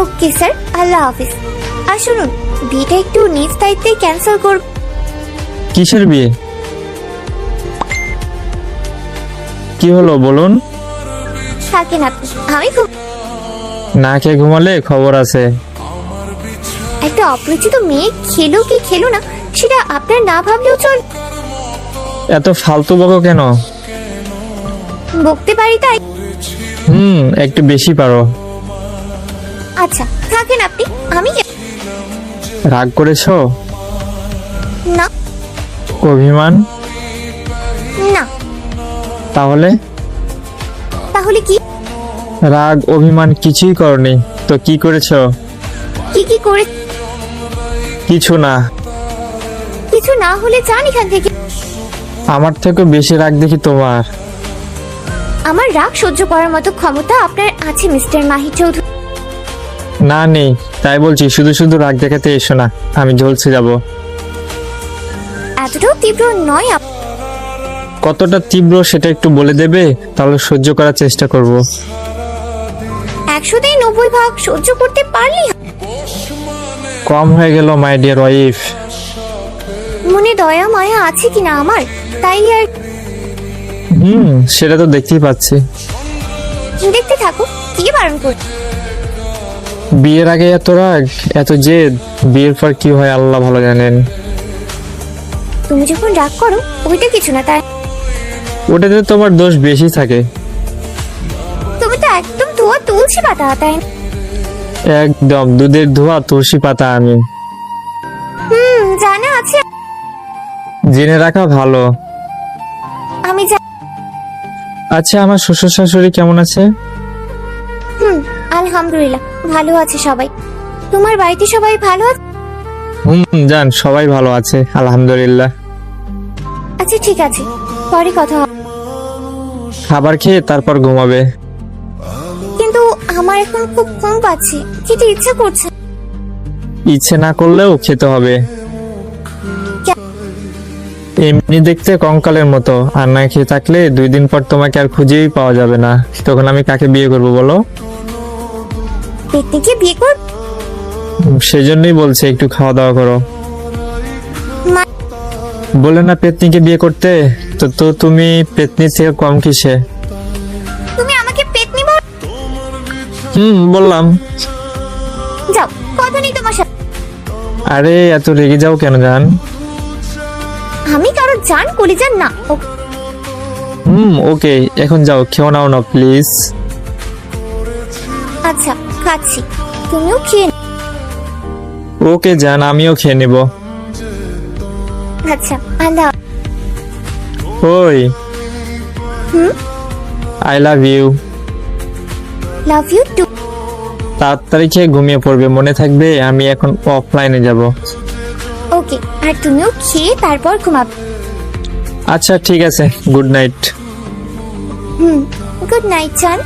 Okay sir, আল্লাহ হাফিজ। আর শুনুন, বিয়েটা একটু নিজ দায়িত্বে ক্যান্সেল করব। কিসের বিয়ে? কি হলো বলুন? থাকেন আপনি, আমি খুব না খেয়ে ঘুমালে খবর আছে। একটা অপরিচিত মেয়ে খেলো কি খেলো না সেটা আপনার না ভাবলেও চল। এত ফালতু বকো কেন? বকতে পারি তাই। একটু বেশি পারো। আচ্ছা থাকেন আপনি, আমি রাগ করেছো? না অভিমান? না। তাহলে? তাহলে কি? রাগ অভিমান কিছুই করনি তো কি করেছো? কি কি করে? কিছু না। কিছু না হলে যান এখান থেকে। আমার থেকে বেশি রাগ দেখি তোমার। আমার রাগ সহ্য করার মতো ক্ষমতা আপনার আছে মিস্টার মাহি চৌধুরী। না নেই, তাই বলছি শুধু শুধু রাগ দেখাতে এসো না, আমি ঝলসে যাব। এতটাও তীব্র নয় কতটা তীব্র সেটা একটু বলে দেবে, তাহলে সহ্য করার চেষ্টা করব। 100-তে 90 ভাগ সহ্য করতে পারলি। কম হয়ে গেল মাই ডিয়ার ওয়াইফ। মনে দয়া মায়া আছে কিনা আমার, তাই আর সেটা তো দেখতেই পাচ্ছি। দেখতে থাকো, কি বারণ করি। বিয়ের আগে এত রাগ, এত জেদ, বিয়ের পর কি হয় আল্লাহ ভালো জানেন। তুমি যখন রাগ করো ওইটা কিছু না, তাই ওটাতে তোমার দোষ বেশি থাকে। তুমি তো একদম ধোয়া তুলসী পাতা, তাই না? একদম দুধের ধোয়া তুলসী পাতা আমি। জানা আছে। জেনে রাখা ভালো। আমি আচ্ছা, আমার শ্বশুর শাশুড়ি কেমন আছে? আলহামদুলিল্লাহ ভালো আছে সবাই। তোমার বাড়িতে সবাই ভালো আছে? জান সবাই ভালো আছে আলহামদুলিল্লাহ। আচ্ছা ঠিক আছে, পরে কথা হবে। খাবার খেয়ে তারপর ঘুমাবে। কিন্তু আমার এখন খুব ঘুম পাচ্ছে, খেতে ইচ্ছা করছে। ইচ্ছে না করলেও খেতে হবে। এমনি দেখতে কঙ্কালের মতো, আর না খেয়ে থাকলে 2 দিন পর তোমাকে আর খুঁজেই পাওয়া যাবে না। তখন আমি কাকে বিয়ে করব বলো? পেতনিকে বিয়ে কর? সেজন্যই বলছি একটু খাওয়া দাওয়া করো। বলে না পেতনিকে বিয়ে করতে, তো তুমি পেতনির থেকে কম কিসে? তুমি আমাকে পেতনি বল? বললাম। যাও, কথা নেই তোমার সাথে। আরে এত রেগে যাও কেন জান? আমি কারো জান কলিজান না। ওকে, এখন যাও, খেও নাও না প্লিজ। আচ্ছা খাচ্ছি, তুমিও খেয়ে ওকে জান, আমিও খেয়ে নেব। আচ্ছা আল্লাহ। ওই I love you. Love you too. তাড়াতাড়ি খেয়ে ঘুমিয়ে পড়বে, মনে থাকবে আমি এখন অফলাইনে যাব। ওকে, আর তুমিও খেয়ে তারপর ঘুমাবে। আচ্ছা ঠিক আছে, গুড নাইট। গুড নাইট জান।